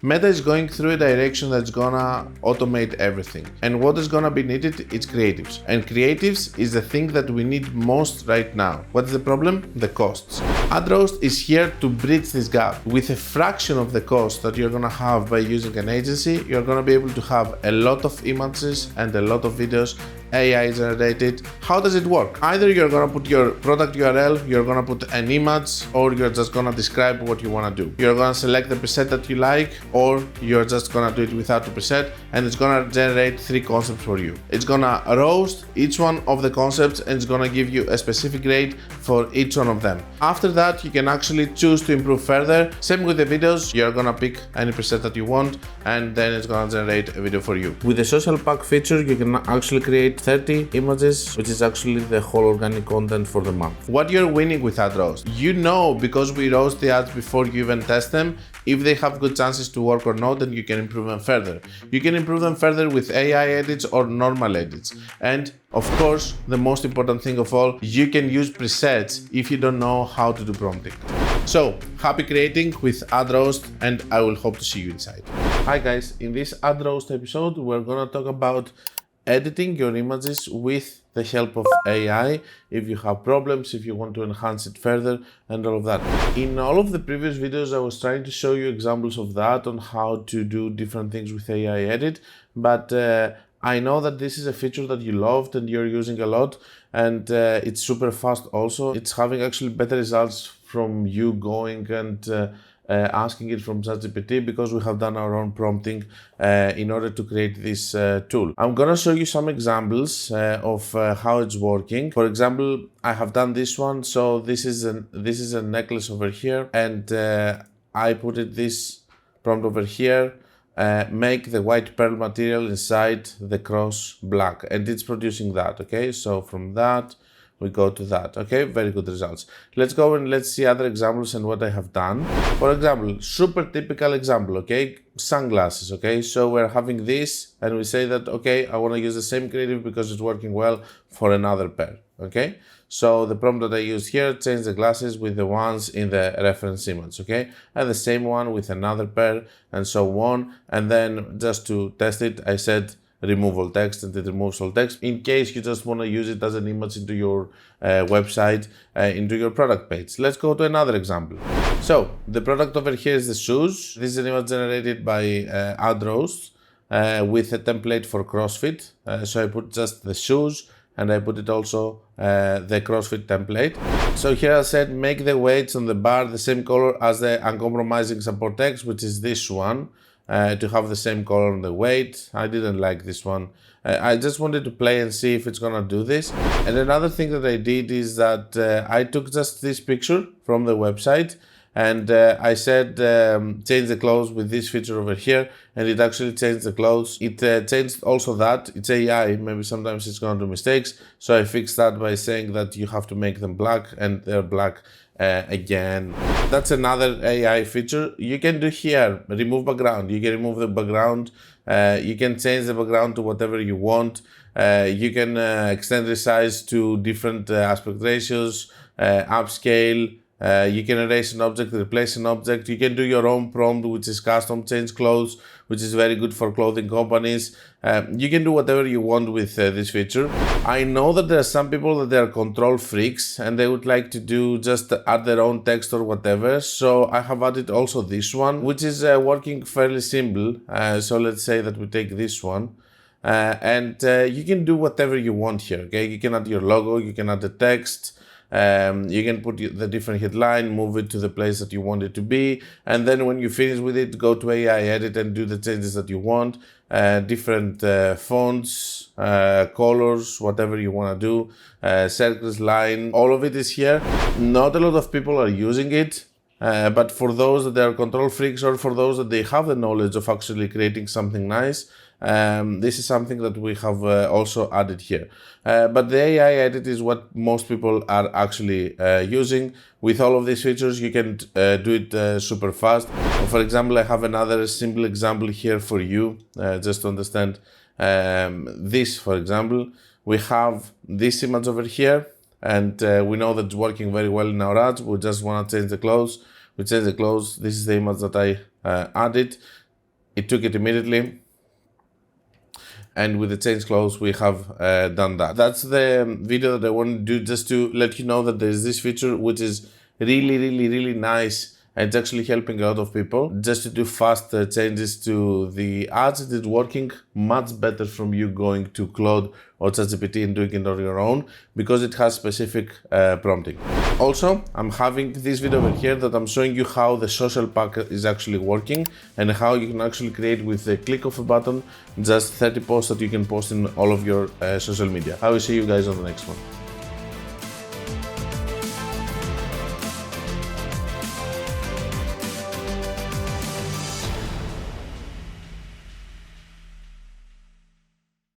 Meta is going through a direction that's gonna automate everything. And what is gonna be needed? It's creatives. And creatives is the thing that we need most right now. What is the problem? The costs. AdRoast is here to bridge this gap. With a fraction of the cost that you're gonna have by using an agency, you're gonna be able to have a lot of images and a lot of videos AI generated. How does it work? Either you're gonna put your product URL, you're gonna put an image, or you're just gonna describe what you wanna do. You're gonna select the preset that you like, or you're just gonna do it without the preset, and it's gonna generate 3 concepts for you. It's gonna roast each one of the concepts, and it's gonna give you a specific grade for each one of them. After that, you can actually choose to improve further. Same with the videos, you're gonna pick any preset that you want, and then it's gonna generate a video for you. With the social pack feature, you can actually create 30 images, which is actually the whole organic content for the month. What you're winning with AdRoast, you know, because we roast the ads before you even test them, if they have good chances to work or not, then you can improve them further. You can improve them further with AI edits or normal edits. And of course, the most important thing of all, you can use presets if you don't know how to do prompting. So, happy creating with AdRoast, and I will hope to see you inside. Hi guys, in this AdRoast episode, we're gonna talk about editing your images with the help of AI, if you have problems, if you want to enhance it further, and all of that. In all of the previous videos, I was trying to show you examples of that, on how to do different things with AI edit, but I know that this is a feature that you loved and you're using a lot, and it's super fast also. It's having actually better results from you going and asking it from ChatGPT, because we have done our own prompting in order to create this tool. I'm gonna show you some examples of how it's working. For example, I have done this one. So this is a necklace over here, and I put it this prompt over here. Make the white pearl material inside the cross black, and it's producing that. Okay, so from that we go to that. Okay, very good results. Let's go and let's see other examples and what I have done. For example, super typical example, okay, sunglasses. Okay, so we're having this and we say that, okay, I want to use the same creative because it's working well for another pair. Okay, so the prompt that I used here, change the glasses with the ones in the reference image. Okay, and the same one with another pair, and so on. And then just to test it, I said remove all text, and it removes all text in case you just want to use it as an image into your website, into your product page. Let's go to another example. So the product over here is the shoes. This is an image generated by AdRoast with a template for CrossFit. So I put just the shoes, and I put it also the CrossFit template. So here I said make the weights on the bar the same color as the uncompromising support text, which is this one. To have the same color on the weight. I didn't like this one. I just wanted to play and see if it's gonna do this. And another thing that I did is that I took just this picture from the website, and I said change the clothes with this feature over here, and it actually changed the clothes. It changed also that. It's AI, maybe sometimes it's gonna do mistakes, so I fixed that by saying that you have to make them black, and they're black again. That's another AI feature. You can do here, remove background. You can remove the background. You can change the background to whatever you want. You can extend the size to different aspect ratios, upscale. You can erase an object, replace an object. You can do your own prompt, which is custom change clothes, which is very good for clothing companies. You can do whatever you want with this feature. I know that there are some people that they are control freaks and they would like to do just add their own text or whatever. So I have added also this one, which is working fairly simple. So let's say that we take this one. And you can do whatever you want here. Okay, you can add your logo, you can add the text. You can put the different headline, move it to the place that you want it to be, and then when you finish with it, go to AI edit and do the changes that you want, different fonts, colors, whatever you want to do, circles, line, all of it is here. Not a lot of people are using it. But for those that are control freaks, or for those that they have the knowledge of actually creating something nice, this is something that we have also added here. But the AI edit is what most people are actually using. With all of these features, you can do it super fast. For example, I have another simple example here for you, just to understand this. For example, we have this image over here, and we know that it's working very well in our ads. We just want to change the clothes. We change the clothes. This is the image that I added. it took it immediately. And with the change clothes, we have done that. That's the video that I want to do, just to let you know that there is this feature which is really nice, and it's actually helping a lot of people. Just to do fast changes to the ads, it's working much better from you going to Claude or ChatGPT and doing it on your own, because it has specific prompting. Also, I'm having this video over here that I'm showing you how the social pack is actually working, and how you can actually create with the click of a button just 30 posts that you can post in all of your social media. I will see you guys on the next one.